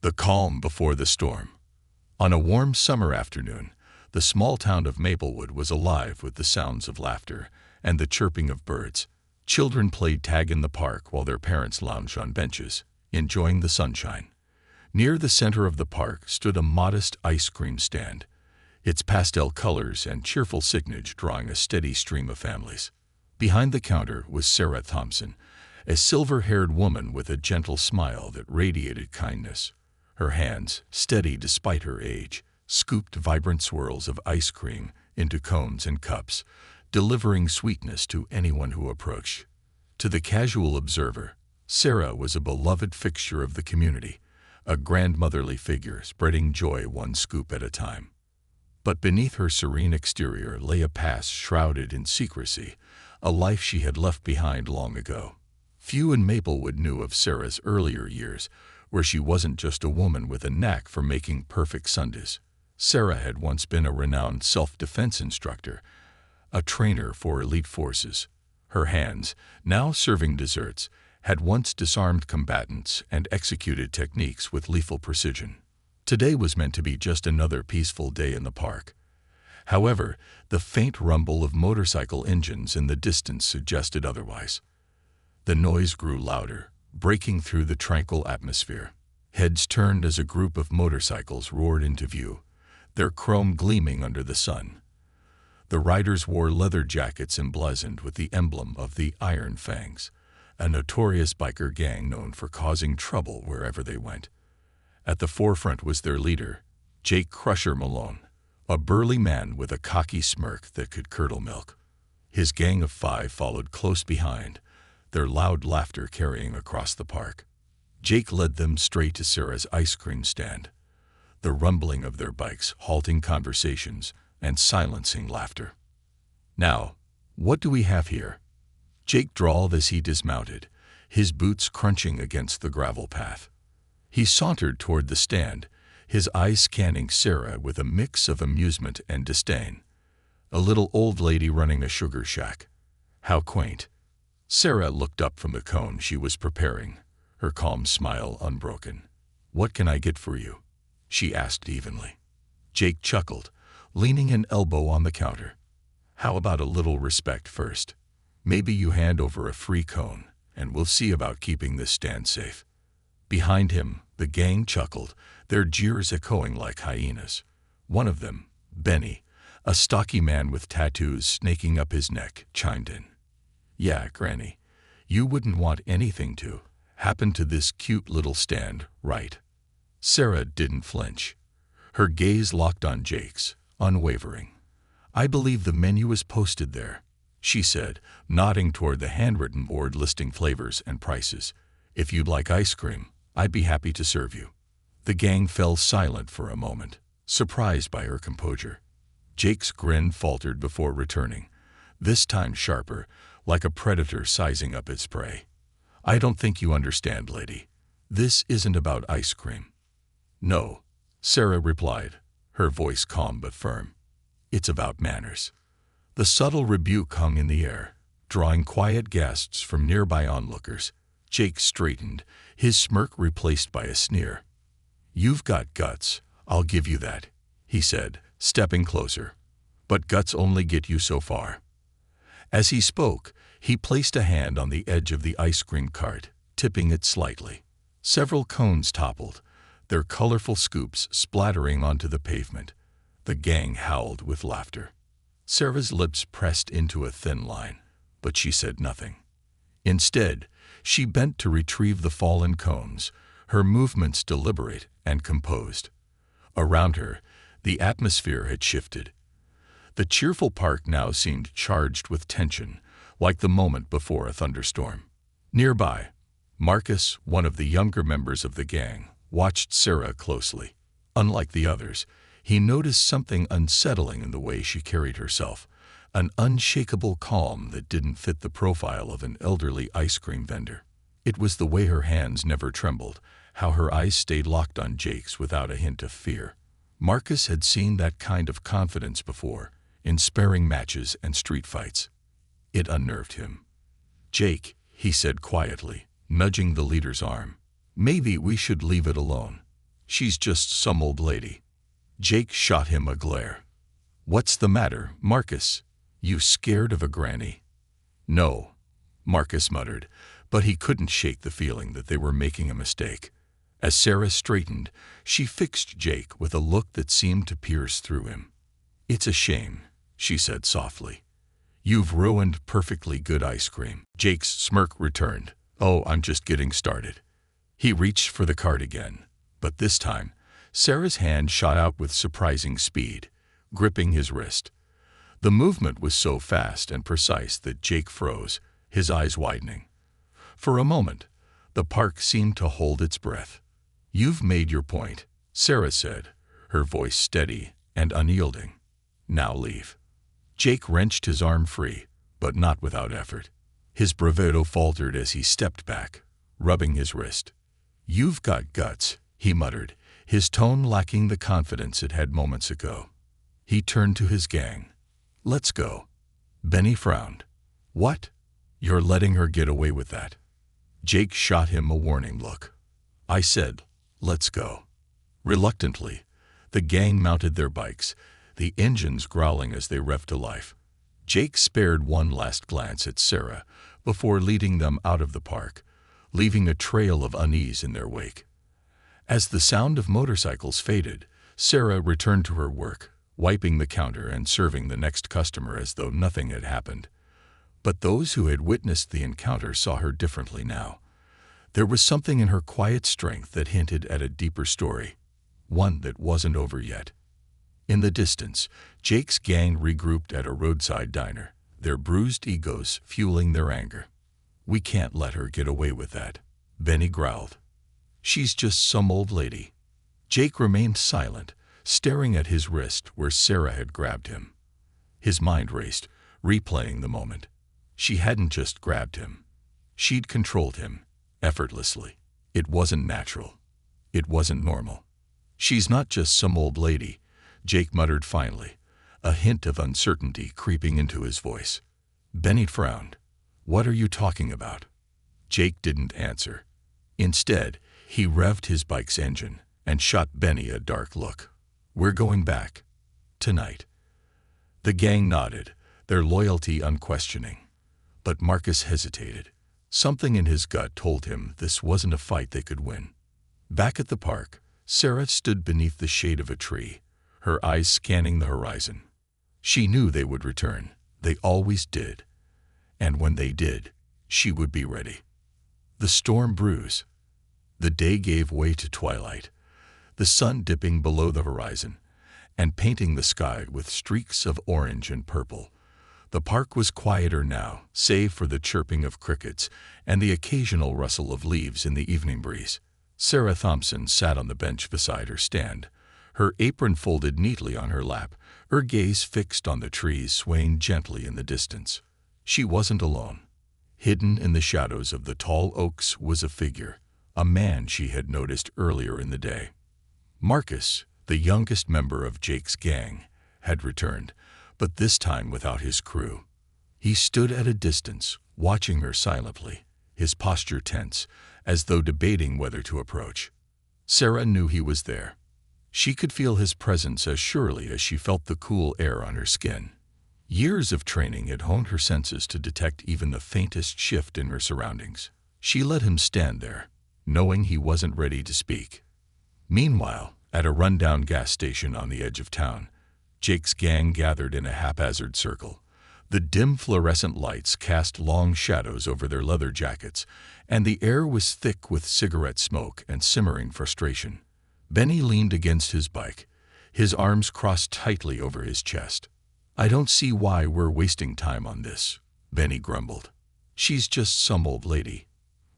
The calm before the storm. On a warm summer afternoon, the small town of Maplewood was alive with the sounds of laughter and the chirping of birds. Children played tag in the park while their parents lounged on benches, enjoying the sunshine. Near the center of the park stood a modest ice cream stand, its pastel colors and cheerful signage drawing a steady stream of families. Behind the counter was Sarah Thompson, a silver-haired woman with a gentle smile that radiated kindness. Her hands, steady despite her age, scooped vibrant swirls of ice cream into cones and cups, delivering sweetness to anyone who approached. To the casual observer, Sarah was a beloved fixture of the community, a grandmotherly figure spreading joy one scoop at a time. But beneath her serene exterior lay a past shrouded in secrecy, a life she had left behind long ago. Few in Maplewood knew of Sarah's earlier years, where she wasn't just a woman with a knack for making perfect sundaes. Sarah had once been a renowned self-defense instructor, a trainer for elite forces. Her hands, now serving desserts, had once disarmed combatants and executed techniques with lethal precision. Today was meant to be just another peaceful day in the park. However, the faint rumble of motorcycle engines in the distance suggested otherwise. The noise grew louder, breaking through the tranquil atmosphere. Heads turned as a group of motorcycles roared into view, their chrome gleaming under the sun. The riders wore leather jackets emblazoned with the emblem of the Iron Fangs, a notorious biker gang known for causing trouble wherever they went. At the forefront was their leader, Jake "Crusher" Malone, a burly man with a cocky smirk that could curdle milk. His gang of 5 followed close behind, their loud laughter carrying across the park. Jake led them straight to Sarah's ice cream stand, the rumbling of their bikes halting conversations and silencing laughter. "Now, what do we have here?" Jake drawled as he dismounted, his boots crunching against the gravel path. He sauntered toward the stand, his eyes scanning Sarah with a mix of amusement and disdain. A little old lady running a sugar shack. How quaint. Sarah looked up from the cone she was preparing, her calm smile unbroken. "What can I get for you?" she asked evenly. Jake chuckled, leaning an elbow on the counter. "How about a little respect first? Maybe you hand over a free cone, and we'll see about keeping this stand safe." Behind him, the gang chuckled, their jeers echoing like hyenas. One of them, Benny, a stocky man with tattoos snaking up his neck, chimed in. "Yeah, Granny, you wouldn't want anything to happen to this cute little stand, right?" Sarah didn't flinch. Her gaze locked on Jake's, unwavering. "I believe the menu is posted there," she said, nodding toward the handwritten board listing flavors and prices. "If you'd like ice cream, I'd be happy to serve you." The gang fell silent for a moment, surprised by her composure. Jake's grin faltered before returning, this time sharper, like a predator sizing up its prey. "I don't think you understand, lady. This isn't about ice cream." "No," Sarah replied, her voice calm but firm. "It's about manners." The subtle rebuke hung in the air, drawing quiet gasps from nearby onlookers. Jake straightened, his smirk replaced by a sneer. "You've got guts, I'll give you that," he said, stepping closer. "But guts only get you so far." As he spoke, he placed a hand on the edge of the ice cream cart, tipping it slightly. Several cones toppled, their colorful scoops splattering onto the pavement. The gang howled with laughter. Sarah's lips pressed into a thin line, but she said nothing. Instead, she bent to retrieve the fallen cones, her movements deliberate and composed. Around her, the atmosphere had shifted. The cheerful park now seemed charged with tension, like the moment before a thunderstorm. Nearby, Marcus, one of the younger members of the gang, watched Sarah closely. Unlike the others, he noticed something unsettling in the way she carried herself, an unshakable calm that didn't fit the profile of an elderly ice cream vendor. It was the way her hands never trembled, how her eyes stayed locked on Jake's without a hint of fear. Marcus had seen that kind of confidence before, in sparring matches and street fights. It unnerved him. "Jake," he said quietly, nudging the leader's arm, "maybe we should leave it alone. She's just some old lady. Jake shot him a glare. What's the matter, Marcus? You scared of a granny? No, Marcus muttered, but he couldn't shake the feeling that they were making a mistake. As Sarah straightened, she fixed Jake with a look that seemed to pierce through him. It's a shame, she said softly. You've ruined perfectly good ice cream. Jake's smirk returned. Oh, I'm just getting started. He reached for the card again, but this time, Sarah's hand shot out with surprising speed, gripping his wrist. The movement was so fast and precise that Jake froze, his eyes widening. For a moment, the park seemed to hold its breath. You've made your point, Sarah said, her voice steady and unyielding. Now leave. Jake wrenched his arm free, but not without effort. His bravado faltered as he stepped back, rubbing his wrist. You've got guts, he muttered, his tone lacking the confidence it had moments ago. He turned to his gang. Let's go. Benny frowned. What? You're letting her get away with that? Jake shot him a warning look. I said, let's go. Reluctantly, the gang mounted their bikes, the engines growling as they revved to life. Jake spared one last glance at Sarah before leading them out of the park, leaving a trail of unease in their wake. As the sound of motorcycles faded, Sarah returned to her work, wiping the counter and serving the next customer as though nothing had happened. But those who had witnessed the encounter saw her differently now. There was something in her quiet strength that hinted at a deeper story, one that wasn't over yet. In the distance, Jake's gang regrouped at a roadside diner, their bruised egos fueling their anger. We can't let her get away with that, Benny growled. She's just some old lady. Jake remained silent, staring at his wrist where Sarah had grabbed him. His mind raced, replaying the moment. She hadn't just grabbed him. She'd controlled him, effortlessly. It wasn't natural. It wasn't normal. She's not just some old lady, Jake muttered finally, a hint of uncertainty creeping into his voice. Benny frowned. What are you talking about? Jake didn't answer. Instead, he revved his bike's engine and shot Benny a dark look. We're going back. Tonight. The gang nodded, their loyalty unquestioning. But Marcus hesitated. Something in his gut told him this wasn't a fight they could win. Back at the park, Sarah stood beneath the shade of a tree, her eyes scanning the horizon. She knew they would return. They always did. And when they did, she would be ready. The storm brews. The day gave way to twilight, the sun dipping below the horizon and painting the sky with streaks of orange and purple. The park was quieter now, save for the chirping of crickets and the occasional rustle of leaves in the evening breeze. Sarah Thompson sat on the bench beside her stand, her apron folded neatly on her lap, her gaze fixed on the trees swaying gently in the distance. She wasn't alone. Hidden in the shadows of the tall oaks was a figure, a man she had noticed earlier in the day. Marcus, the youngest member of Jake's gang, had returned, but this time without his crew. He stood at a distance, watching her silently, his posture tense, as though debating whether to approach. Sarah knew he was there. She could feel his presence as surely as she felt the cool air on her skin. Years of training had honed her senses to detect even the faintest shift in her surroundings. She let him stand there, knowing he wasn't ready to speak. Meanwhile, at a rundown gas station on the edge of town, Jake's gang gathered in a haphazard circle. The dim fluorescent lights cast long shadows over their leather jackets, and the air was thick with cigarette smoke and simmering frustration. Benny leaned against his bike, his arms crossed tightly over his chest. I don't see why we're wasting time on this, Benny grumbled. She's just some old lady.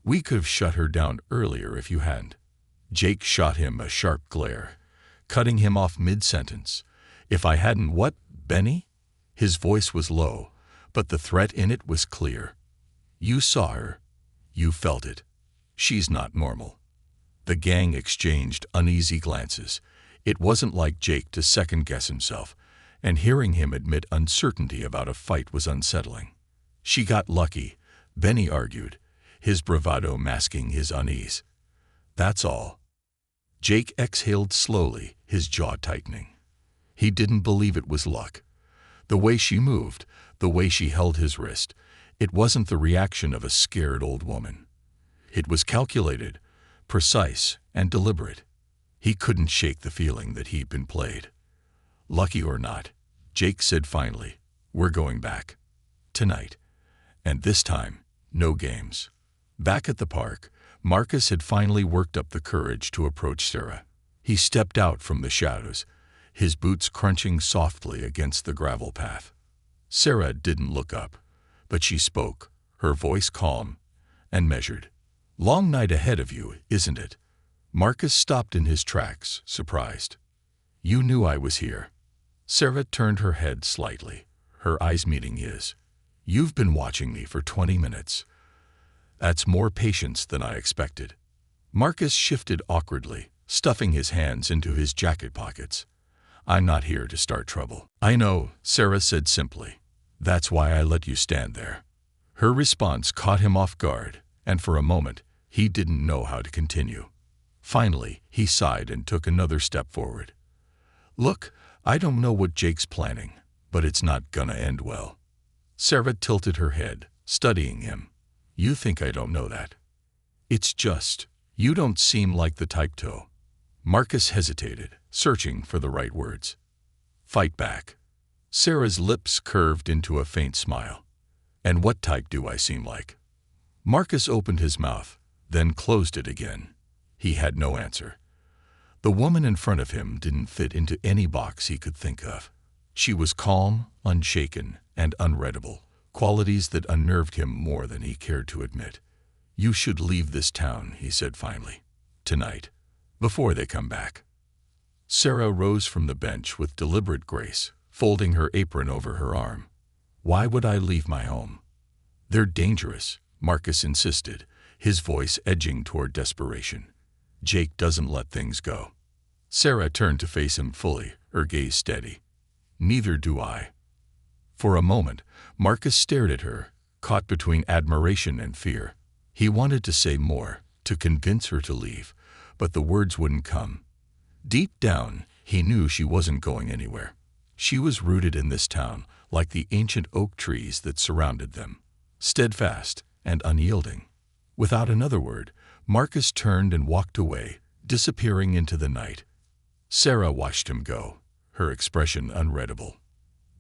We could have shut her down earlier if you hadn't. Jake shot him a sharp glare, cutting him off mid-sentence. If I hadn't what, Benny? His voice was low, but the threat in it was clear. You saw her. You felt it. She's not normal. The gang exchanged uneasy glances. It wasn't like Jake to second-guess himself, and hearing him admit uncertainty about a fight was unsettling. She got lucky, Benny argued, his bravado masking his unease. That's all. Jake exhaled slowly, his jaw tightening. He didn't believe it was luck. The way she moved, the way she held his wrist, it wasn't the reaction of a scared old woman. It was calculated, precise, and deliberate. He couldn't shake the feeling that he'd been played. Lucky or not, Jake said finally, "We're going back. Tonight. And this time, no games." Back at the park, Marcus had finally worked up the courage to approach Sarah. He stepped out from the shadows, his boots crunching softly against the gravel path. Sarah didn't look up, but she spoke, her voice calm and measured. "Long night ahead of you, isn't it?" Marcus stopped in his tracks, surprised. "You knew I was here." Sarah turned her head slightly, her eyes meeting his. "You've been watching me for 20 minutes. That's more patience than I expected." Marcus shifted awkwardly, stuffing his hands into his jacket pockets. "I'm not here to start trouble." "I know," Sarah said simply. "That's why I let you stand there." Her response caught him off guard, and for a moment, he didn't know how to continue. Finally, he sighed and took another step forward. "Look, I don't know what Jake's planning, but it's not gonna end well." Sarah tilted her head, studying him. "You think I don't know that? It's just, you don't seem like the type to." Marcus hesitated, searching for the right words. "Fight back." Sarah's lips curved into a faint smile. "And what type do I seem like?" Marcus opened his mouth, then closed it again. He had no answer. The woman in front of him didn't fit into any box he could think of. She was calm, unshaken, and unreadable, qualities that unnerved him more than he cared to admit. "You should leave this town," he said finally. "Tonight, before they come back." Sarah rose from the bench with deliberate grace, folding her apron over her arm. "Why would I leave my home?" "They're dangerous," Marcus insisted, his voice edging toward desperation. "Jake doesn't let things go." Sarah turned to face him fully, her gaze steady. "Neither do I." For a moment, Marcus stared at her, caught between admiration and fear. He wanted to say more, to convince her to leave, but the words wouldn't come. Deep down, he knew she wasn't going anywhere. She was rooted in this town, like the ancient oak trees that surrounded them, steadfast and unyielding. Without another word, Marcus turned and walked away, disappearing into the night. Sarah watched him go, her expression unreadable.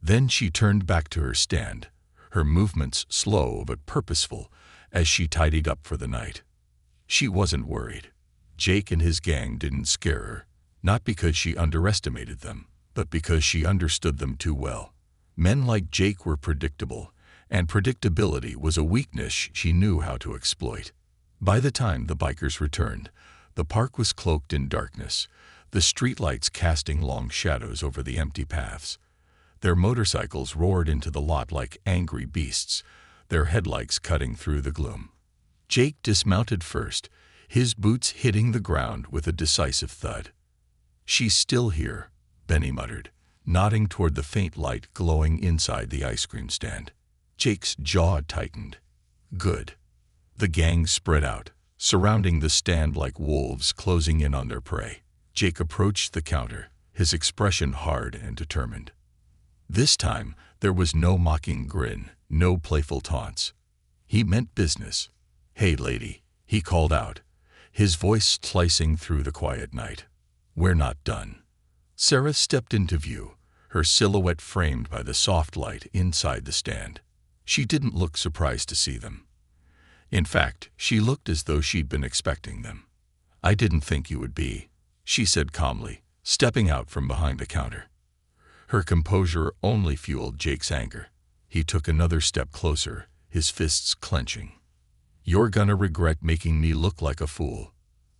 Then she turned back to her stand, her movements slow but purposeful as she tidied up for the night. She wasn't worried. Jake and his gang didn't scare her, not because she underestimated them, but because she understood them too well. Men like Jake were predictable, and predictability was a weakness she knew how to exploit. By the time the bikers returned, the park was cloaked in darkness, the streetlights casting long shadows over the empty paths. Their motorcycles roared into the lot like angry beasts, their headlights cutting through the gloom. Jake dismounted first, his boots hitting the ground with a decisive thud. "She's still here," Benny muttered, nodding toward the faint light glowing inside the ice cream stand. Jake's jaw tightened. "Good." The gang spread out, surrounding the stand like wolves closing in on their prey. Jake approached the counter, his expression hard and determined. This time, there was no mocking grin, no playful taunts. He meant business. "Hey, lady," he called out, his voice slicing through the quiet night. "We're not done." Sarah stepped into view, her silhouette framed by the soft light inside the stand. She didn't look surprised to see them. In fact, she looked as though she'd been expecting them. "I didn't think you would be," she said calmly, stepping out from behind the counter. Her composure only fueled Jake's anger. He took another step closer, his fists clenching. "You're gonna regret making me look like a fool."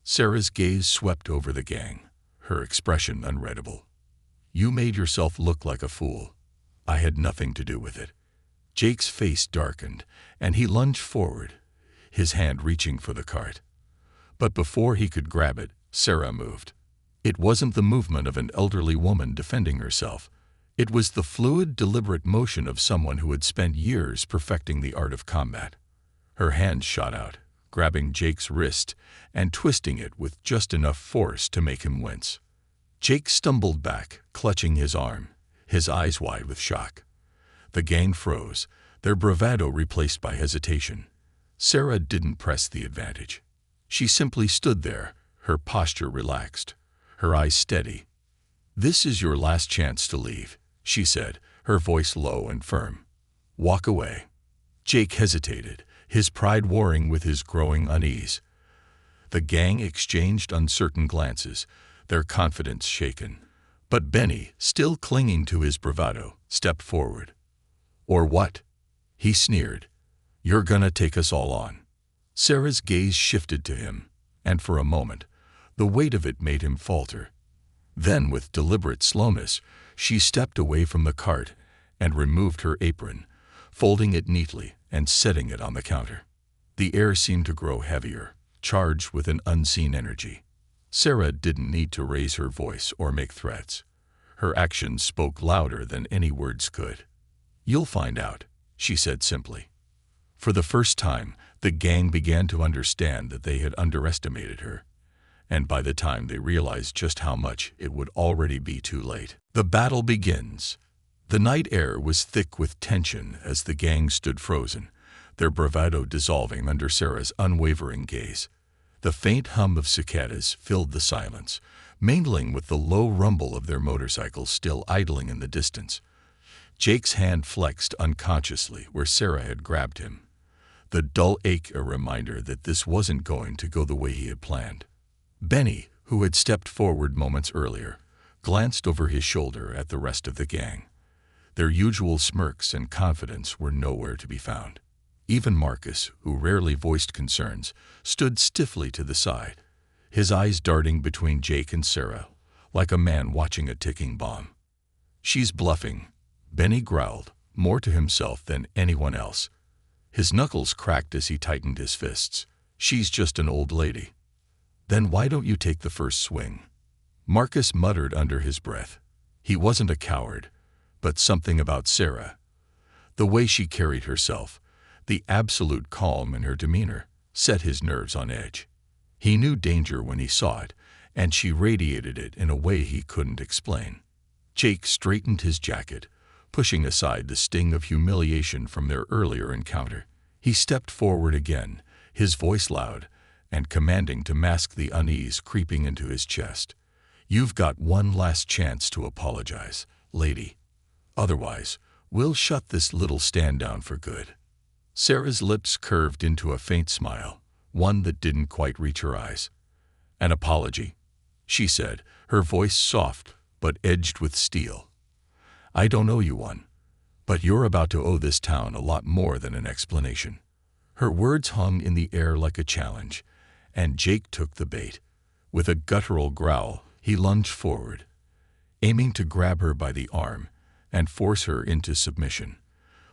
Sarah's gaze swept over the gang, her expression unreadable. "You made yourself look like a fool. I had nothing to do with it." Jake's face darkened, and he lunged forward, his hand reaching for the cart. But before he could grab it, Sarah moved. It wasn't the movement of an elderly woman defending herself. It was the fluid, deliberate motion of someone who had spent years perfecting the art of combat. Her hand shot out, grabbing Jake's wrist and twisting it with just enough force to make him wince. Jake stumbled back, clutching his arm, his eyes wide with shock. The gang froze, their bravado replaced by hesitation. Sarah didn't press the advantage. She simply stood there, her posture relaxed, her eyes steady. "This is your last chance to leave," she said, her voice low and firm. "Walk away." Jake hesitated, his pride warring with his growing unease. The gang exchanged uncertain glances, their confidence shaken. But Benny, still clinging to his bravado, stepped forward. "Or what?" he sneered. "You're gonna take us all on." Sarah's gaze shifted to him, and for a moment, the weight of it made him falter. Then, with deliberate slowness, she stepped away from the cart and removed her apron, folding it neatly and setting it on the counter. The air seemed to grow heavier, charged with an unseen energy. Sarah didn't need to raise her voice or make threats. Her actions spoke louder than any words could. "You'll find out," she said simply. For the first time, the gang began to understand that they had underestimated her, and by the time they realized just how much, it would already be too late. The battle begins. The night air was thick with tension as the gang stood frozen, their bravado dissolving under Sarah's unwavering gaze. The faint hum of cicadas filled the silence, mingling with the low rumble of their motorcycles still idling in the distance. Jake's hand flexed unconsciously where Sarah had grabbed him, the dull ache a reminder that this wasn't going to go the way he had planned. Benny, who had stepped forward moments earlier, glanced over his shoulder at the rest of the gang. Their usual smirks and confidence were nowhere to be found. Even Marcus, who rarely voiced concerns, stood stiffly to the side, his eyes darting between Jake and Sarah, like a man watching a ticking bomb. "She's bluffing," Benny growled, more to himself than anyone else. His knuckles cracked as he tightened his fists. "She's just an old lady." "Then why don't you take the first swing?" Marcus muttered under his breath. He wasn't a coward, but something about Sarah, the way she carried herself, the absolute calm in her demeanor, set his nerves on edge. He knew danger when he saw it, and she radiated it in a way he couldn't explain. Jake straightened his jacket, pushing aside the sting of humiliation from their earlier encounter. He stepped forward again, his voice loud and commanding to mask the unease creeping into his chest. "You've got one last chance to apologize, lady. Otherwise, we'll shut this little stand down for good." Sarah's lips curved into a faint smile, one that didn't quite reach her eyes. "An apology," she said, her voice soft but edged with steel. "I don't owe you one, but you're about to owe this town a lot more than an explanation." Her words hung in the air like a challenge, and Jake took the bait. With a guttural growl, he lunged forward, aiming to grab her by the arm and force her into submission.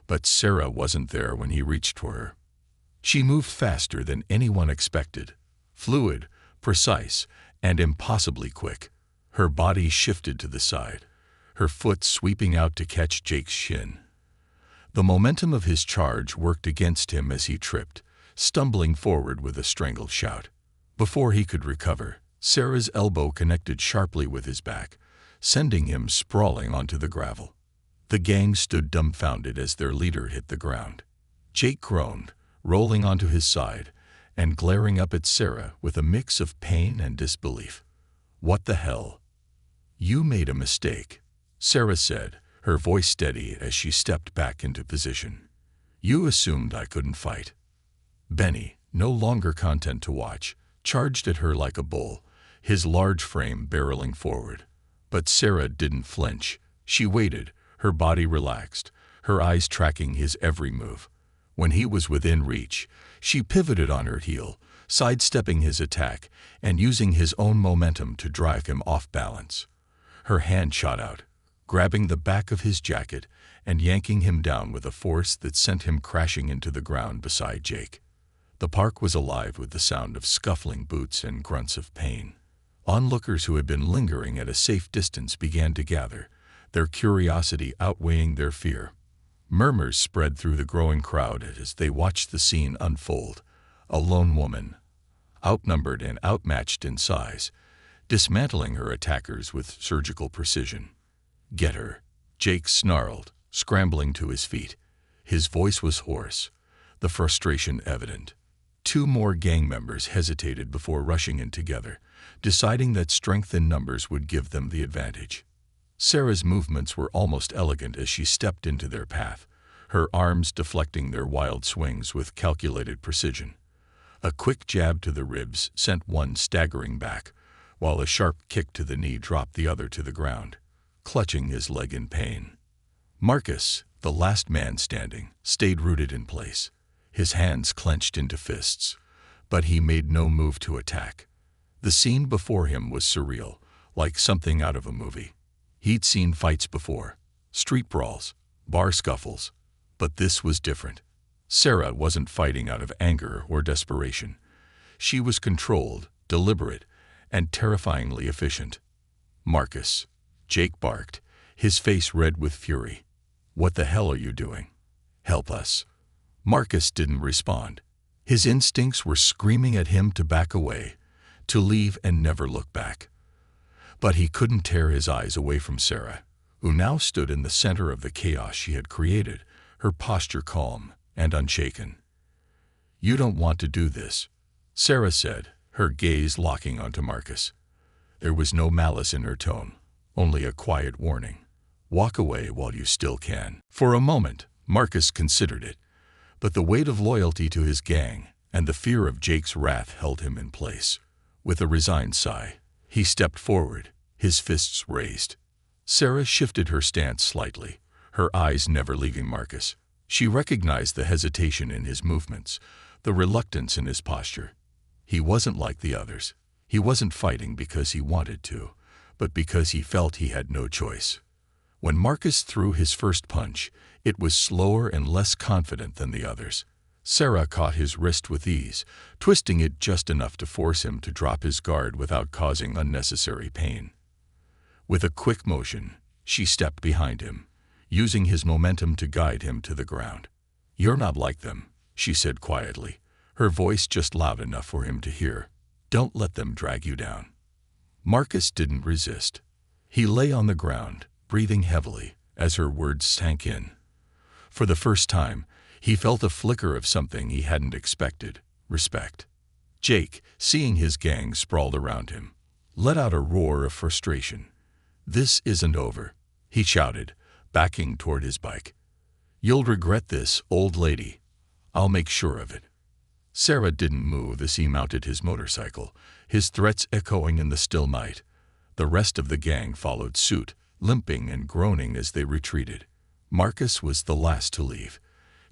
But Sarah wasn't there when he reached for her. She moved faster than anyone expected, fluid, precise, and impossibly quick. Her body shifted to the side, her foot sweeping out to catch Jake's shin. The momentum of his charge worked against him as he tripped, stumbling forward with a strangled shout. Before he could recover, Sarah's elbow connected sharply with his back, sending him sprawling onto the gravel. The gang stood dumbfounded as their leader hit the ground. Jake groaned, rolling onto his side and glaring up at Sarah with a mix of pain and disbelief. "What the hell?" "You made a mistake," Sarah said, her voice steady as she stepped back into position. "You assumed I couldn't fight." Benny, no longer content to watch, charged at her like a bull, his large frame barreling forward. But Sarah didn't flinch. She waited, her body relaxed, her eyes tracking his every move. When he was within reach, she pivoted on her heel, sidestepping his attack and using his own momentum to drive him off balance. Her hand shot out, grabbing the back of his jacket and yanking him down with a force that sent him crashing into the ground beside Jake. The park was alive with the sound of scuffling boots and grunts of pain. Onlookers who had been lingering at a safe distance began to gather, their curiosity outweighing their fear. Murmurs spread through the growing crowd as they watched the scene unfold, a lone woman, outnumbered and outmatched in size, dismantling her attackers with surgical precision. "Get her," Jake snarled, scrambling to his feet. His voice was hoarse, the frustration evident. Two more gang members hesitated before rushing in together, deciding that strength in numbers would give them the advantage. Sarah's movements were almost elegant as she stepped into their path, her arms deflecting their wild swings with calculated precision. A quick jab to the ribs sent one staggering back, while a sharp kick to the knee dropped the other to the ground, clutching his leg in pain. Marcus, the last man standing, stayed rooted in place, his hands clenched into fists, but he made no move to attack. The scene before him was surreal, like something out of a movie. He'd seen fights before, street brawls, bar scuffles, but this was different. Sarah wasn't fighting out of anger or desperation. She was controlled, deliberate, and terrifyingly efficient. "Marcus," Jake barked, his face red with fury. "What the hell are you doing? Help us." Marcus didn't respond. His instincts were screaming at him to back away, to leave and never look back. But he couldn't tear his eyes away from Sarah, who now stood in the center of the chaos she had created, her posture calm and unshaken. "You don't want to do this," Sarah said, her gaze locking onto Marcus. There was no malice in her tone, only a quiet warning. "Walk away while you still can." For a moment, Marcus considered it, but the weight of loyalty to his gang and the fear of Jake's wrath held him in place. With a resigned sigh, he stepped forward, his fists raised. Sarah shifted her stance slightly, her eyes never leaving Marcus. She recognized the hesitation in his movements, the reluctance in his posture. He wasn't like the others. He wasn't fighting because he wanted to, but because he felt he had no choice. When Marcus threw his first punch, it was slower and less confident than the others. Sarah caught his wrist with ease, twisting it just enough to force him to drop his guard without causing unnecessary pain. With a quick motion, she stepped behind him, using his momentum to guide him to the ground. "You're not like them," she said quietly, her voice just loud enough for him to hear. "Don't let them drag you down." Marcus didn't resist. He lay on the ground, breathing heavily, as her words sank in. For the first time, he felt a flicker of something he hadn't expected: respect. Jake, seeing his gang sprawled around him, let out a roar of frustration. "This isn't over," he shouted, backing toward his bike. "You'll regret this, old lady. I'll make sure of it." Sarah didn't move as he mounted his motorcycle, his threats echoing in the still night. The rest of the gang followed suit, limping and groaning as they retreated. Marcus was the last to leave,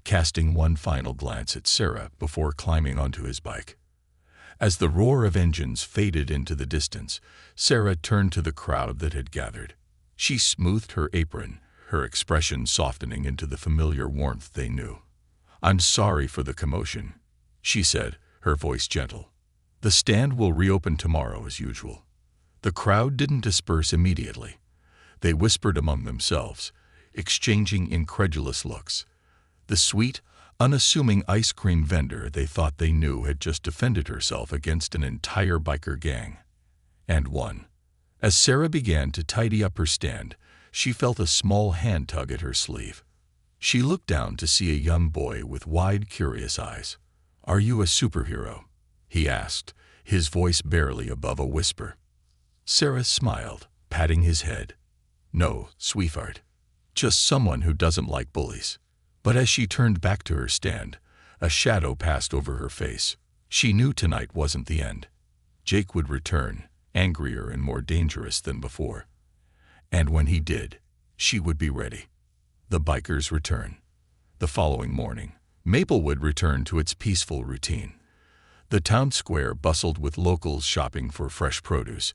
casting one final glance at Sarah before climbing onto his bike. As the roar of engines faded into the distance, Sarah turned to the crowd that had gathered. She smoothed her apron, her expression softening into the familiar warmth they knew. "I'm sorry for the commotion," she said, her voice gentle. "The stand will reopen tomorrow as usual." The crowd didn't disperse immediately. They whispered among themselves, exchanging incredulous looks. The sweet, unassuming ice cream vendor they thought they knew had just defended herself against an entire biker gang. And won. As Sarah began to tidy up her stand, she felt a small hand tug at her sleeve. She looked down to see a young boy with wide, curious eyes. "Are you a superhero?" he asked, his voice barely above a whisper. Sarah smiled, patting his head. "No, sweetheart. Just someone who doesn't like bullies." But as she turned back to her stand, a shadow passed over her face. She knew tonight wasn't the end. Jake would return, angrier and more dangerous than before. And when he did, she would be ready. The bikers' return. The following morning, Maplewood returned to its peaceful routine. The town square bustled with locals shopping for fresh produce.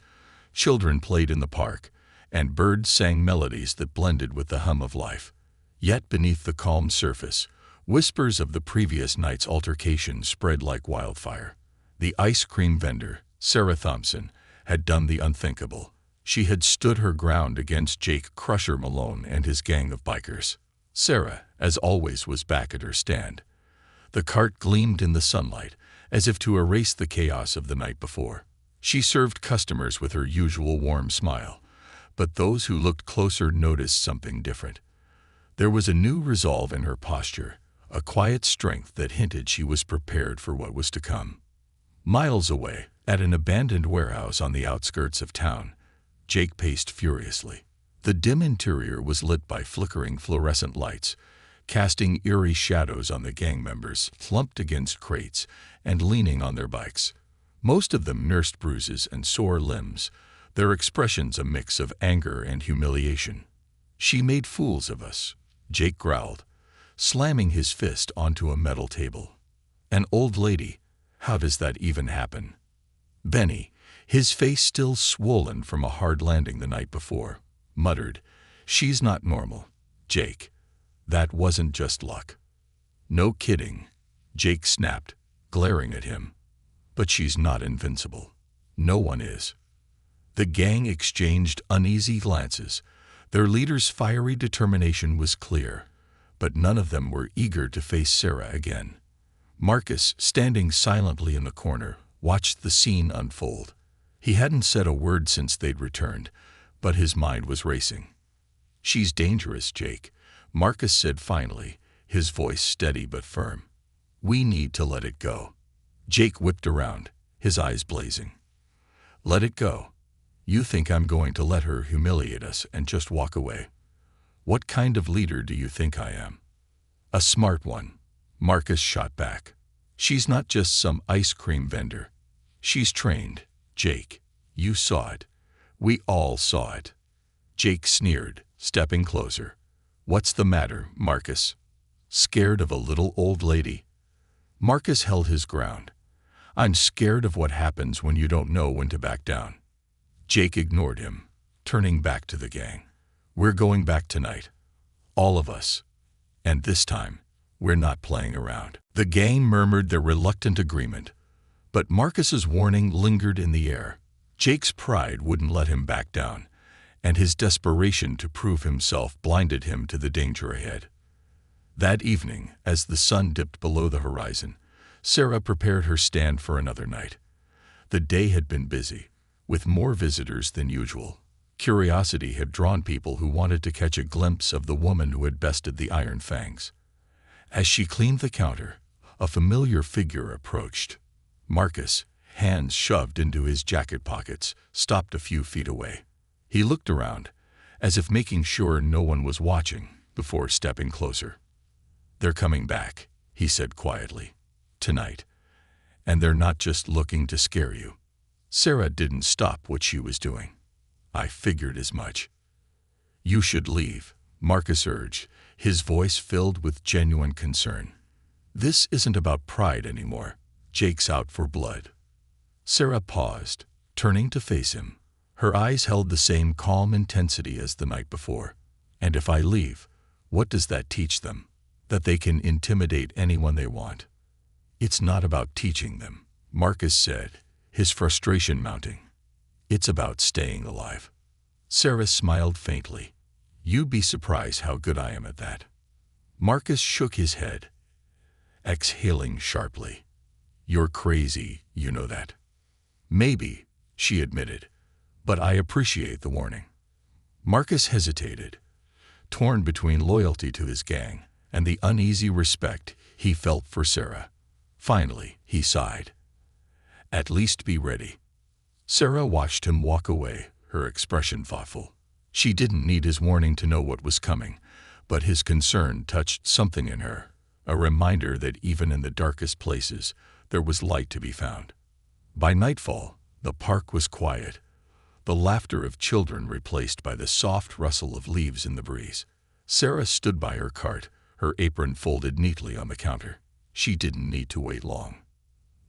Children played in the park, and birds sang melodies that blended with the hum of life. Yet beneath the calm surface, whispers of the previous night's altercation spread like wildfire. The ice cream vendor, Sarah Thompson, had done the unthinkable. She had stood her ground against Jake Crusher Malone and his gang of bikers. Sarah, as always, was back at her stand. The cart gleamed in the sunlight, as if to erase the chaos of the night before. She served customers with her usual warm smile, but those who looked closer noticed something different. There was a new resolve in her posture, a quiet strength that hinted she was prepared for what was to come. Miles away, at an abandoned warehouse on the outskirts of town, Jake paced furiously. The dim interior was lit by flickering fluorescent lights, casting eerie shadows on the gang members slumped against crates and leaning on their bikes. Most of them nursed bruises and sore limbs, their expressions a mix of anger and humiliation. "She made fools of us," Jake growled, slamming his fist onto a metal table. "An old lady? How does that even happen?" Benny, his face still swollen from a hard landing the night before, muttered, "She's not normal, Jake. That wasn't just luck." "No kidding," Jake snapped, glaring at him. "But she's not invincible. No one is." The gang exchanged uneasy glances. Their leader's fiery determination was clear, but none of them were eager to face Sarah again. Marcus, standing silently in the corner, watched the scene unfold. He hadn't said a word since they'd returned, but his mind was racing. "She's dangerous, Jake," Marcus said finally, his voice steady but firm. "We need to let it go." Jake whipped around, his eyes blazing. "Let it go? You think I'm going to let her humiliate us and just walk away? What kind of leader do you think I am?" "A smart one," Marcus shot back. "She's not just some ice cream vendor. She's trained, Jake. You saw it. We all saw it." Jake sneered, stepping closer. "What's the matter, Marcus? Scared of a little old lady?" Marcus held his ground. "I'm scared of what happens when you don't know when to back down." Jake ignored him, turning back to the gang. "We're going back tonight. All of us. And this time, we're not playing around." The gang murmured their reluctant agreement, but Marcus's warning lingered in the air. Jake's pride wouldn't let him back down, and his desperation to prove himself blinded him to the danger ahead. That evening, as the sun dipped below the horizon, Sarah prepared her stand for another night. The day had been busy, with more visitors than usual. Curiosity had drawn people who wanted to catch a glimpse of the woman who had bested the Iron Fangs. As she cleaned the counter, a familiar figure approached. Marcus, hands shoved into his jacket pockets, stopped a few feet away. He looked around, as if making sure no one was watching, before stepping closer. "They're coming back," he said quietly. "Tonight. And they're not just looking to scare you." Sarah didn't stop what she was doing. "I figured as much." "You should leave," Marcus urged, his voice filled with genuine concern. "This isn't about pride anymore. Jake's out for blood." Sarah paused, turning to face him. Her eyes held the same calm intensity as the night before. "And if I leave, what does that teach them? That they can intimidate anyone they want?" "It's not about teaching them," Marcus said, his frustration mounting. "It's about staying alive." Sarah smiled faintly. "You'd be surprised how good I am at that." Marcus shook his head, exhaling sharply. "You're crazy, you know that." "Maybe," she admitted, "but I appreciate the warning." Marcus hesitated, torn between loyalty to his gang and the uneasy respect he felt for Sarah. Finally, he sighed. "At least be ready." Sarah watched him walk away, her expression thoughtful. She didn't need his warning to know what was coming, but his concern touched something in her, a reminder that even in the darkest places, there was light to be found. By nightfall, the park was quiet, the laughter of children replaced by the soft rustle of leaves in the breeze. Sarah stood by her cart, her apron folded neatly on the counter. She didn't need to wait long.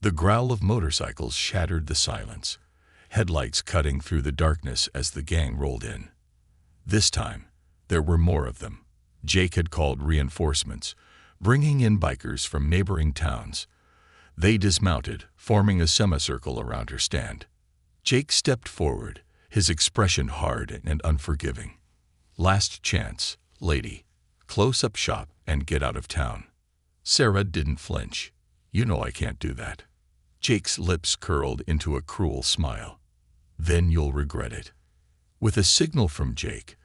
The growl of motorcycles shattered the silence, headlights cutting through the darkness as the gang rolled in. This time, there were more of them. Jake had called reinforcements, bringing in bikers from neighboring towns. They dismounted, forming a semicircle around her stand. Jake stepped forward, his expression hard and unforgiving. "Last chance, lady. Close up shop and get out of town." Sarah didn't flinch. "You know I can't do that." Jake's lips curled into a cruel smile. Then you'll regret it. With a signal from Jake,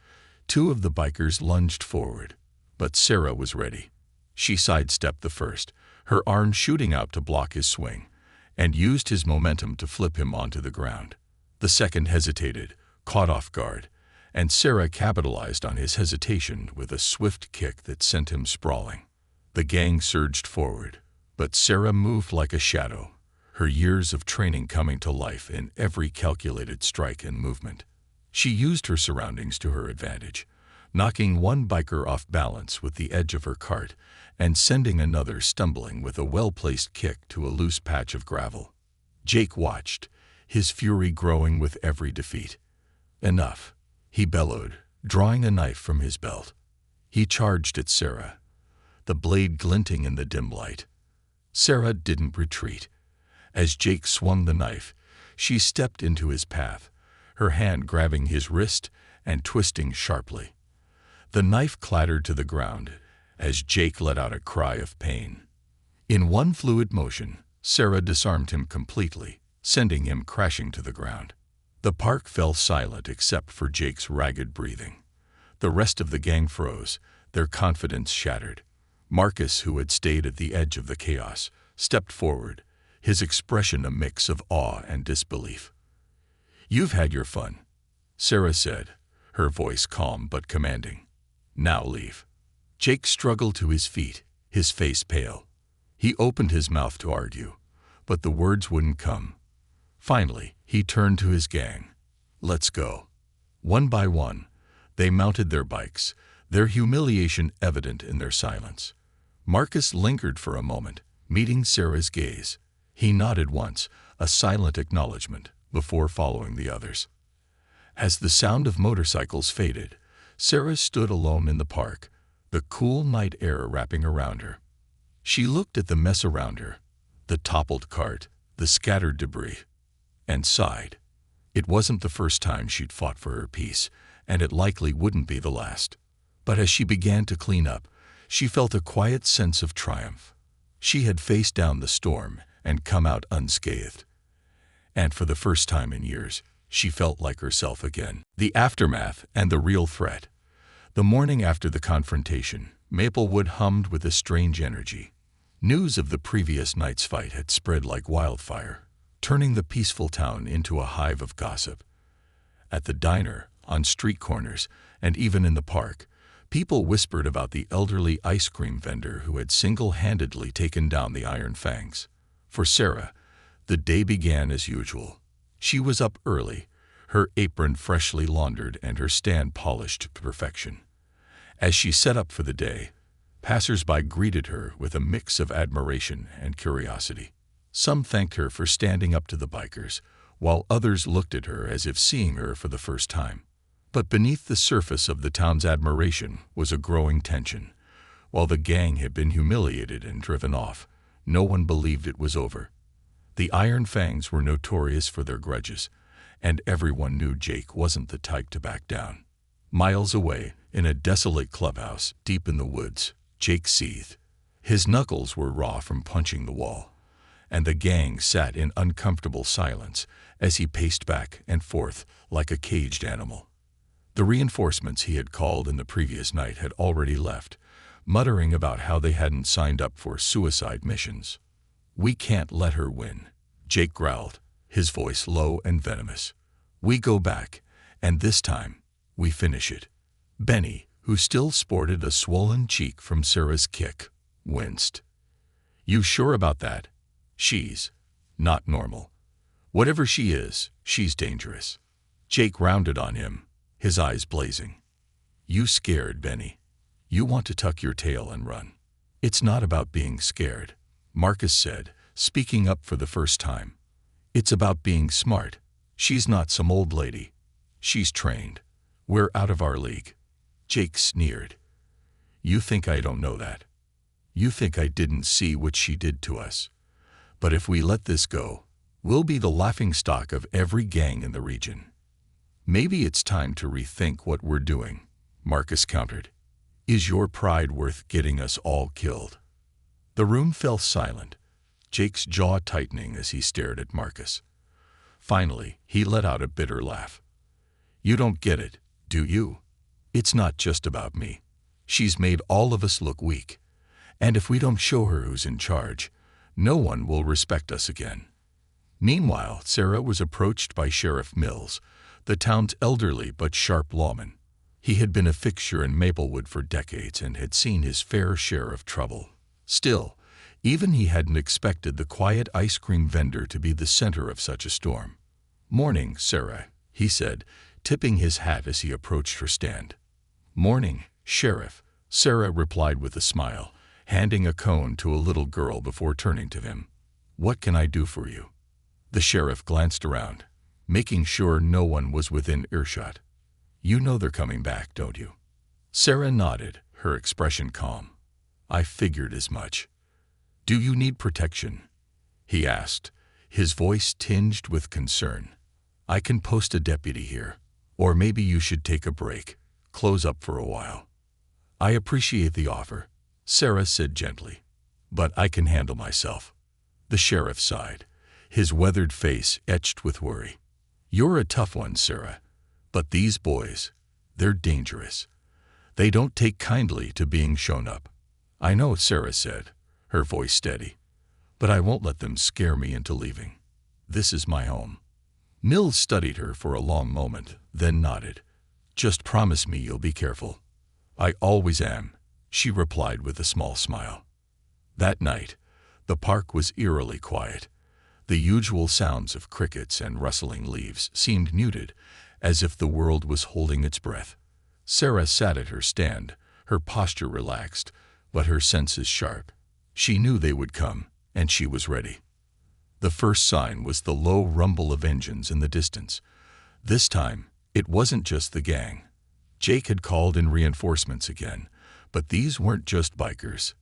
two of the bikers lunged forward, but Sarah was ready. She sidestepped the first, her arm shooting out to block his swing, and used his momentum to flip him onto the ground. The second hesitated, caught off guard, and Sarah capitalized on his hesitation with a swift kick that sent him sprawling. The gang surged forward, but Sarah moved like a shadow, her years of training coming to life in every calculated strike and movement. She used her surroundings to her advantage, knocking one biker off balance with the edge of her cart and sending another stumbling with a well-placed kick to a loose patch of gravel. Jake watched, his fury growing with every defeat. Enough, he bellowed, drawing a knife from his belt. He charged at Sarah, the blade glinting in the dim light. Sarah didn't retreat. As Jake swung the knife, she stepped into his path, her hand grabbing his wrist and twisting sharply. The knife clattered to the ground as Jake let out a cry of pain. In one fluid motion, Sarah disarmed him completely, sending him crashing to the ground. The park fell silent except for Jake's ragged breathing. The rest of the gang froze, their confidence shattered. Marcus, who had stayed at the edge of the chaos, stepped forward, his expression a mix of awe and disbelief. "You've had your fun," Sarah said, her voice calm but commanding. "Now leave." Jake struggled to his feet, his face pale. He opened his mouth to argue, but the words wouldn't come. Finally, he turned to his gang. "Let's go." One by one, they mounted their bikes, their humiliation evident in their silence. Marcus lingered for a moment, meeting Sarah's gaze. He nodded once, a silent acknowledgement, before following the others. As the sound of motorcycles faded, Sarah stood alone in the park, the cool night air wrapping around her. She looked at the mess around her, the toppled cart, the scattered debris, and sighed. It wasn't the first time she'd fought for her peace, and it likely wouldn't be the last. But as she began to clean up, she felt a quiet sense of triumph. She had faced down the storm and come out unscathed. And for the first time in years, she felt like herself again. The aftermath and the real threat. The morning after the confrontation, Maplewood hummed with a strange energy. News of the previous night's fight had spread like wildfire, turning the peaceful town into a hive of gossip. At the diner, on street corners, and even in the park, people whispered about the elderly ice cream vendor who had single-handedly taken down the Iron Fangs. For Sarah, the day began as usual. She was up early, her apron freshly laundered and her stand polished to perfection. As she set up for the day, passers-by greeted her with a mix of admiration and curiosity. Some thanked her for standing up to the bikers, while others looked at her as if seeing her for the first time. But beneath the surface of the town's admiration was a growing tension. While the gang had been humiliated and driven off, no one believed it was over. The Iron Fangs were notorious for their grudges, and everyone knew Jake wasn't the type to back down. Miles away, in a desolate clubhouse deep in the woods, Jake seethed. His knuckles were raw from punching the wall, and the gang sat in uncomfortable silence as he paced back and forth like a caged animal. The reinforcements he had called in the previous night had already left, muttering about how they hadn't signed up for suicide missions. "We can't let her win," Jake growled, his voice low and venomous. "We go back, and this time, we finish it." Benny, who still sported a swollen cheek from Sarah's kick, winced. "You sure about that? She's not normal. Whatever she is, she's dangerous." Jake rounded on him, his eyes blazing. "You scared, Benny. You want to tuck your tail and run." "It's not about being scared," Marcus said, speaking up for the first time. "It's about being smart. She's not some old lady. She's trained. We're out of our league." Jake sneered. "You think I don't know that? You think I didn't see what she did to us? But if we let this go, we'll be the laughingstock of every gang in the region." "Maybe it's time to rethink what we're doing," Marcus countered. "Is your pride worth getting us all killed?" The room fell silent. Jake's jaw tightening as he stared at Marcus. Finally, he let out a bitter laugh. "You don't get it, do you? It's not just about me. She's made all of us look weak. And if we don't show her who's in charge, no one will respect us again." Meanwhile, Sarah was approached by Sheriff Mills, the town's elderly but sharp lawman. He had been a fixture in Maplewood for decades and had seen his fair share of trouble. Still, even he hadn't expected the quiet ice cream vendor to be the center of such a storm. "Morning, Sarah," he said, tipping his hat as he approached her stand. "Morning, Sheriff," Sarah replied with a smile, handing a cone to a little girl before turning to him. "What can I do for you?" The sheriff glanced around, making sure no one was within earshot. "You know they're coming back, don't you?" Sarah nodded, her expression calm. "I figured as much." "Do you need protection?" he asked, his voice tinged with concern. "I can post a deputy here, or maybe you should take a break, close up for a while." "I appreciate the offer," Sarah said gently, "but I can handle myself." The sheriff sighed, his weathered face etched with worry. "You're a tough one, Sarah, but these boys, they're dangerous. They don't take kindly to being shown up." "I know," Sarah said, her voice steady, "but I won't let them scare me into leaving. This is my home." Mills studied her for a long moment, then nodded. "Just promise me you'll be careful." "I always am," she replied with a small smile. That night, the park was eerily quiet. The usual sounds of crickets and rustling leaves seemed muted, as if the world was holding its breath. Sarah sat at her stand, her posture relaxed, but her senses sharp. She knew they would come, and she was ready. The first sign was the low rumble of engines in the distance. This time, it wasn't just the gang. Jake had called in reinforcements again, but these weren't just bikers.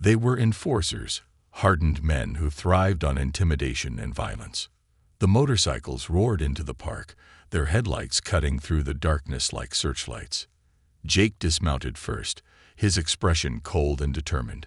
They were enforcers, hardened men who thrived on intimidation and violence. The motorcycles roared into the park, their headlights cutting through the darkness like searchlights. Jake dismounted first, his expression cold and determined.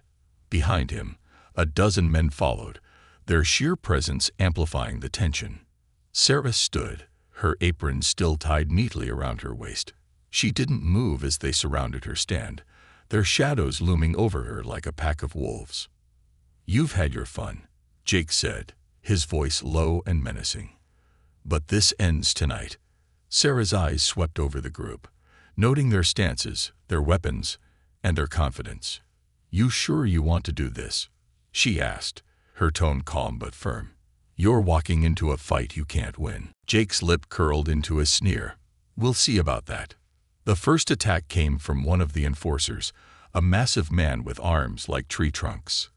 Behind him, a dozen men followed, their sheer presence amplifying the tension. Sarah stood, her apron still tied neatly around her waist. She didn't move as they surrounded her stand, their shadows looming over her like a pack of wolves. "You've had your fun," Jake said, his voice low and menacing. "But this ends tonight." Sarah's eyes swept over the group, noting their stances, their weapons, and their confidence. "You sure you want to do this?" she asked, her tone calm but firm. "You're walking into a fight you can't win." Jake's lip curled into a sneer. "We'll see about that." The first attack came from one of the enforcers, a massive man with arms like tree trunks.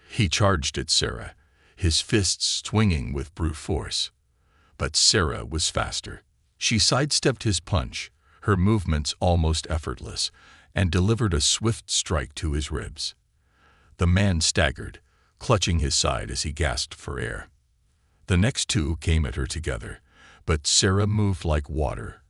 He charged at Sarah, his fists swinging with brute force. But Sarah was faster. She sidestepped his punch, her movements almost effortless, and delivered a swift strike to his ribs. The man staggered, clutching his side as he gasped for air. The next two came at her together, but Sarah moved like water,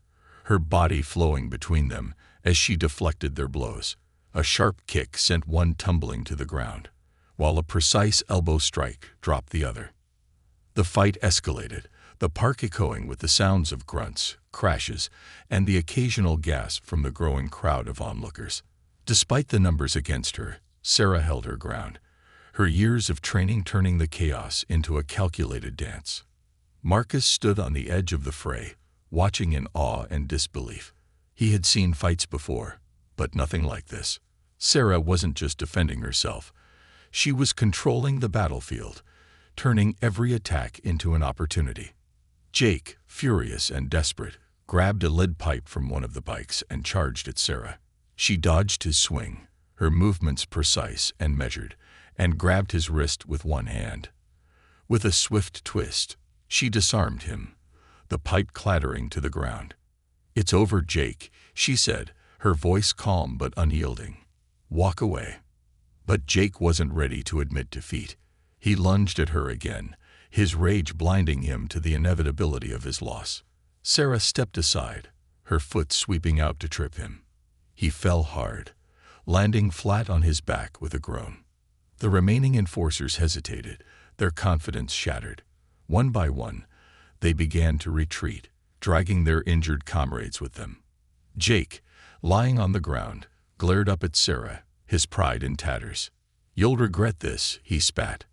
her body flowing between them as she deflected their blows. A sharp kick sent one tumbling to the ground, while a precise elbow strike dropped the other. The fight escalated, the park echoing with the sounds of grunts, crashes, and the occasional gasp from the growing crowd of onlookers. Despite the numbers against her, Sarah held her ground, her years of training turning the chaos into a calculated dance. Marcus stood on the edge of the fray, watching in awe and disbelief. He had seen fights before, but nothing like this. Sarah wasn't just defending herself. She was controlling the battlefield, turning every attack into an opportunity. Jake, furious and desperate, grabbed a lead pipe from one of the bikes and charged at Sarah. She dodged his swing, her movements precise and measured, and grabbed his wrist with one hand. With a swift twist, she disarmed him, the pipe clattering to the ground. "It's over, Jake," she said, her voice calm but unyielding. "Walk away." But Jake wasn't ready to admit defeat. He lunged at her again, his rage blinding him to the inevitability of his loss. Sarah stepped aside, her foot sweeping out to trip him. He fell hard, landing flat on his back with a groan. The remaining enforcers hesitated, their confidence shattered. One by one, they began to retreat, dragging their injured comrades with them. Jake, lying on the ground, glared up at Sarah, his pride in tatters. "You'll regret this," he spat.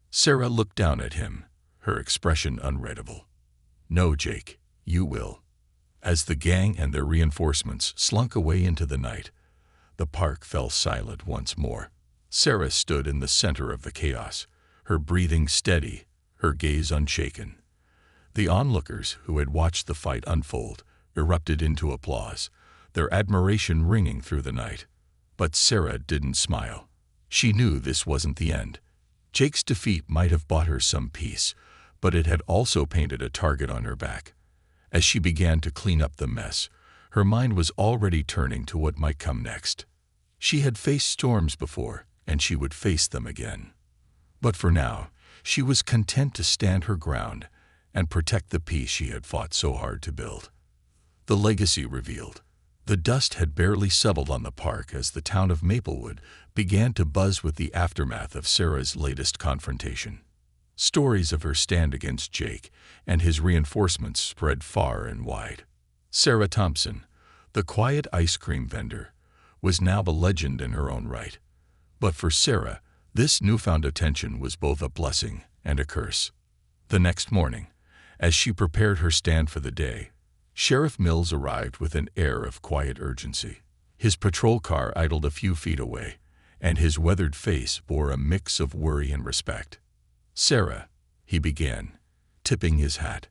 Sarah looked down at him, her expression unreadable. "No, Jake, you will." As the gang and their reinforcements slunk away into the night, the park fell silent once more. Sarah stood in the center of the chaos, her breathing steady, her gaze unshaken. The onlookers who had watched the fight unfold erupted into applause, their admiration ringing through the night. But Sarah didn't smile. She knew this wasn't the end. Jake's defeat might have bought her some peace, but it had also painted a target on her back. As she began to clean up the mess, her mind was already turning to what might come next. She had faced storms before, and she would face them again. But for now, she was content to stand her ground and protect the peace she had fought so hard to build. The legacy revealed. The dust had barely settled on the park as the town of Maplewood began to buzz with the aftermath of Sarah's latest confrontation. Stories of her stand against Jake and his reinforcements spread far and wide. Sarah Thompson, the quiet ice cream vendor, was now a legend in her own right. But for Sarah, this newfound attention was both a blessing and a curse. The next morning, as she prepared her stand for the day, Sheriff Mills arrived with an air of quiet urgency. His patrol car idled a few feet away, and his weathered face bore a mix of worry and respect. "Sarah," he began, tipping his hat,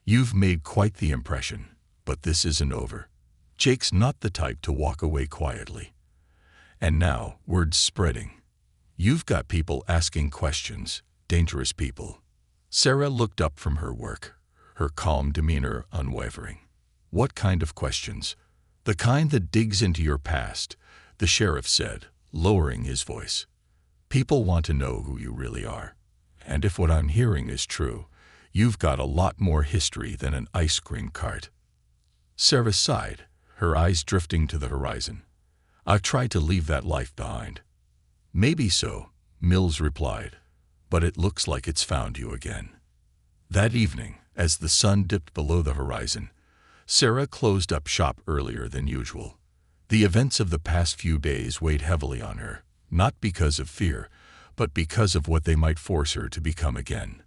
"you've made quite the impression, but this isn't over. Jake's not the type to walk away quietly. And now, word's spreading. You've got people asking questions, dangerous people." Sarah looked up from her work, her calm demeanor unwavering. "What kind of questions?" "The kind that digs into your past," the sheriff said, lowering his voice. "People want to know who you really are. And if what I'm hearing is true, you've got a lot more history than an ice cream cart." Sarah sighed, her eyes drifting to the horizon. "I've tried to leave that life behind." "Maybe so," Mills replied, "but it looks like it's found you again." That evening, as the sun dipped below the horizon, Sarah closed up shop earlier than usual. The events of the past few days weighed heavily on her, not because of fear, but because of what they might force her to become again.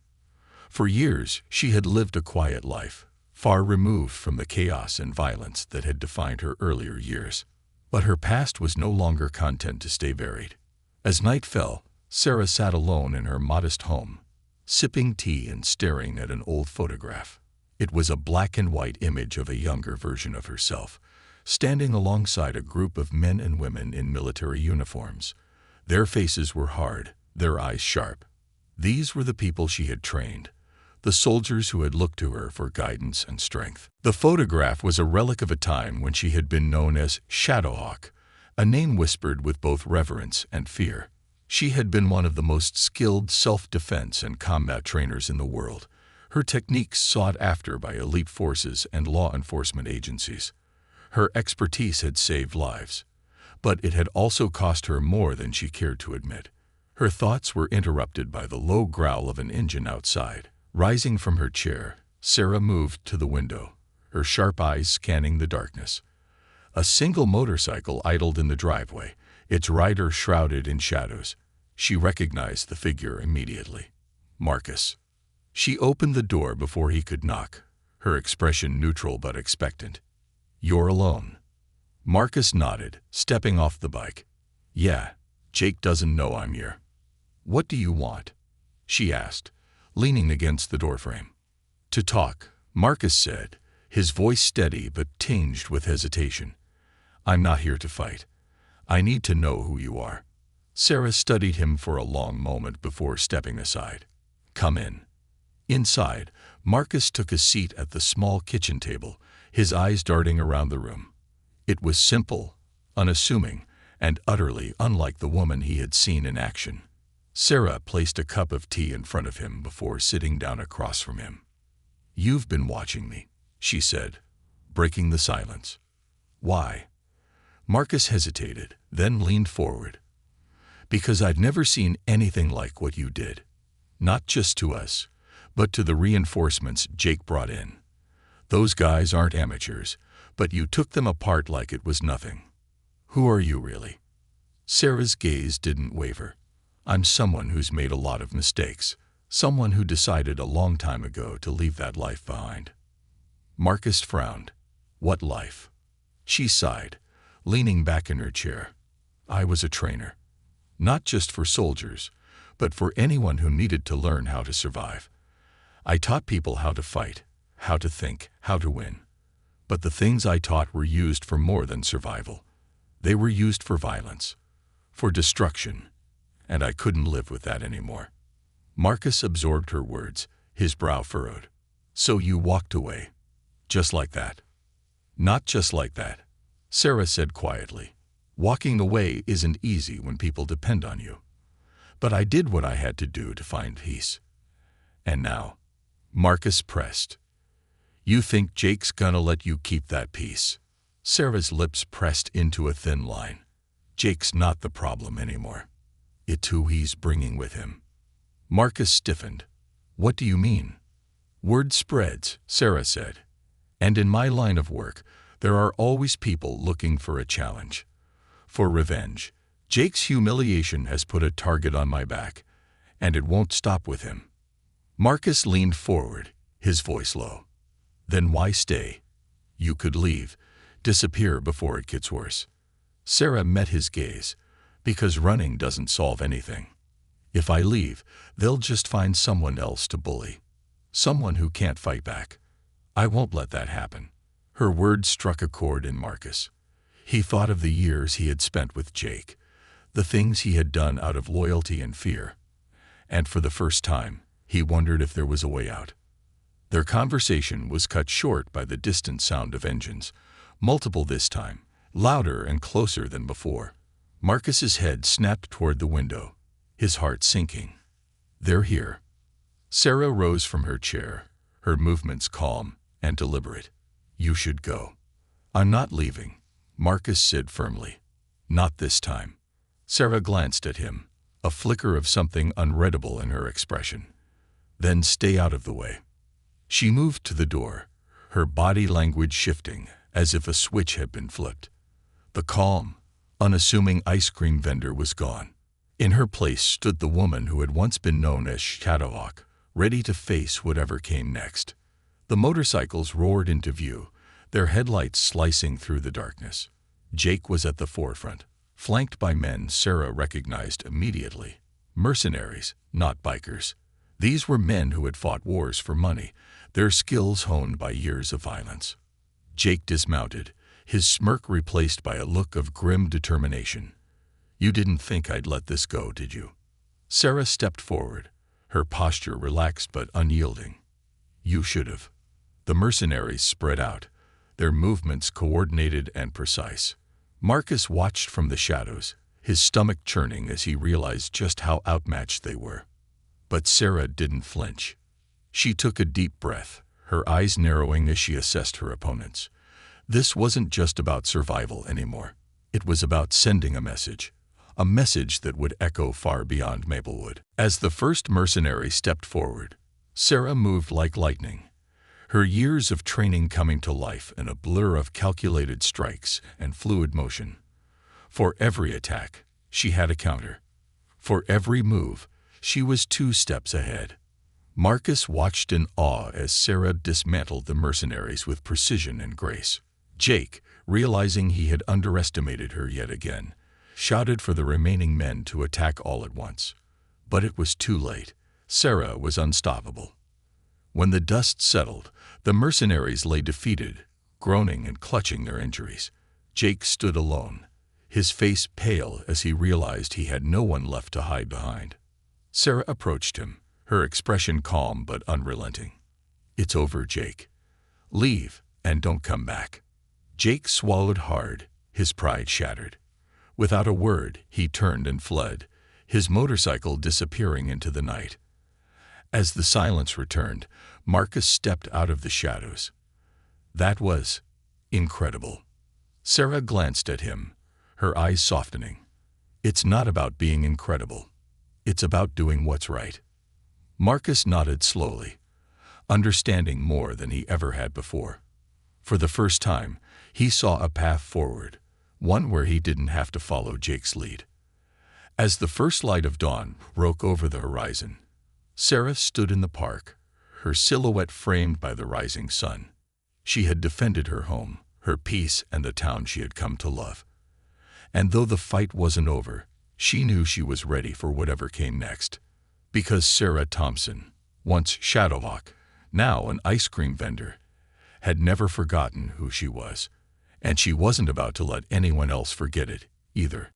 For years, she had lived a quiet life, far removed from the chaos and violence that had defined her earlier years. But her past was no longer content to stay buried. As night fell, Sarah sat alone in her modest home, sipping tea and staring at an old photograph. It was a black and white image of a younger version of herself, standing alongside a group of men and women in military uniforms. Their faces were hard, their eyes sharp. These were the people she had trained, the soldiers who had looked to her for guidance and strength. The photograph was a relic of a time when she had been known as Shadowhawk, a name whispered with both reverence and fear. She had been one of the most skilled self-defense and combat trainers in the world, her techniques sought after by elite forces and law enforcement agencies. Her expertise had saved lives, but it had also cost her more than she cared to admit. Her thoughts were interrupted by the low growl of an engine outside. Rising from her chair, Sarah moved to the window, her sharp eyes scanning the darkness. A single motorcycle idled in the driveway, its rider shrouded in shadows. She recognized the figure immediately. Marcus. She opened the door before he could knock, her expression neutral but expectant. "You're alone." Marcus nodded, stepping off the bike. "Yeah, Jake doesn't know I'm here." "What do you want?" she asked, leaning against the doorframe. "To talk," Marcus said, his voice steady but tinged with hesitation. "I'm not here to fight. I need to know who you are." Sarah studied him for a long moment before stepping aside. "Come in." Inside, Marcus took a seat at the small kitchen table, his eyes darting around the room. It was simple, unassuming, and utterly unlike the woman he had seen in action. Sarah placed a cup of tea in front of him before sitting down across from him. "You've been watching me," she said, breaking the silence. "Why?" Marcus hesitated, then leaned forward. "Because I've never seen anything like what you did. Not just to us, but to the reinforcements Jake brought in. Those guys aren't amateurs, but you took them apart like it was nothing. Who are you really? Sarah's gaze didn't waver. I'm someone who's made a lot of mistakes, someone who decided a long time ago to leave that life behind. Marcus frowned. What life? She sighed, leaning back in her chair. I was a trainer. Not just for soldiers, but for anyone who needed to learn how to survive. I taught people how to fight, how to think, how to win. But the things I taught were used for more than survival. They were used for violence, for destruction, and I couldn't live with that anymore. Marcus absorbed her words, his brow furrowed. So you walked away. Just like that. Not just like that, Sarah said quietly. Walking away isn't easy when people depend on you. But I did what I had to do to find peace. And now, Marcus pressed. You think Jake's gonna let you keep that peace? Sarah's lips pressed into a thin line. Jake's not the problem anymore. It's who he's bringing with him. Marcus stiffened. What do you mean? Word spreads, Sarah said. And in my line of work, there are always people looking for a challenge. For revenge. Jake's humiliation has put a target on my back, and it won't stop with him. Marcus leaned forward, his voice low. Then why stay? You could leave, disappear before it gets worse. Sarah met his gaze. Because running doesn't solve anything. If I leave, they'll just find someone else to bully. Someone who can't fight back. I won't let that happen. Her words struck a chord in Marcus. He thought of the years he had spent with Jake, the things he had done out of loyalty and fear. And for the first time, he wondered if there was a way out. Their conversation was cut short by the distant sound of engines, multiple this time, louder and closer than before. Marcus's head snapped toward the window, his heart sinking. They're here. Sarah rose from her chair, her movements calm and deliberate. You should go. I'm not leaving, Marcus said firmly. Not this time. Sarah glanced at him, a flicker of something unreadable in her expression. Then stay out of the way. She moved to the door, her body language shifting as if a switch had been flipped. The calm, unassuming ice cream vendor was gone. In her place stood the woman who had once been known as Shadowhawk, ready to face whatever came next. The motorcycles roared into view, their headlights slicing through the darkness. Jake was at the forefront, flanked by men Sarah recognized immediately. Mercenaries, not bikers. These were men who had fought wars for money, their skills honed by years of violence. Jake dismounted, his smirk replaced by a look of grim determination. You didn't think I'd let this go, did you? Sarah stepped forward, her posture relaxed but unyielding. You should have. The mercenaries spread out, their movements coordinated and precise. Marcus watched from the shadows, his stomach churning as he realized just how outmatched they were. But Sarah didn't flinch. She took a deep breath, her eyes narrowing as she assessed her opponents. This wasn't just about survival anymore. It was about sending a message that would echo far beyond Maplewood. As the first mercenary stepped forward, Sarah moved like lightning, her years of training coming to life in a blur of calculated strikes and fluid motion. For every attack, she had a counter. For every move, she was 2 steps ahead. Marcus watched in awe as Sarah dismantled the mercenaries with precision and grace. Jake, realizing he had underestimated her yet again, shouted for the remaining men to attack all at once. But it was too late. Sarah was unstoppable. When the dust settled, the mercenaries lay defeated, groaning and clutching their injuries. Jake stood alone, his face pale as he realized he had no one left to hide behind. Sarah approached him, her expression calm but unrelenting. It's over, Jake. Leave and don't come back. Jake swallowed hard, his pride shattered. Without a word, he turned and fled, his motorcycle disappearing into the night. As the silence returned, Marcus stepped out of the shadows. That was incredible. Sarah glanced at him, her eyes softening. It's not about being incredible. It's about doing what's right. Marcus nodded slowly, understanding more than he ever had before. For the first time, he saw a path forward, one where he didn't have to follow Jake's lead. As the first light of dawn broke over the horizon, Sarah stood in the park, her silhouette framed by the rising sun. She had defended her home, her peace, and the town she had come to love. And though the fight wasn't over, she knew she was ready for whatever came next. Because Sarah Thompson, once Shadowhawk, now an ice cream vendor, had never forgotten who she was. And she wasn't about to let anyone else forget it, either.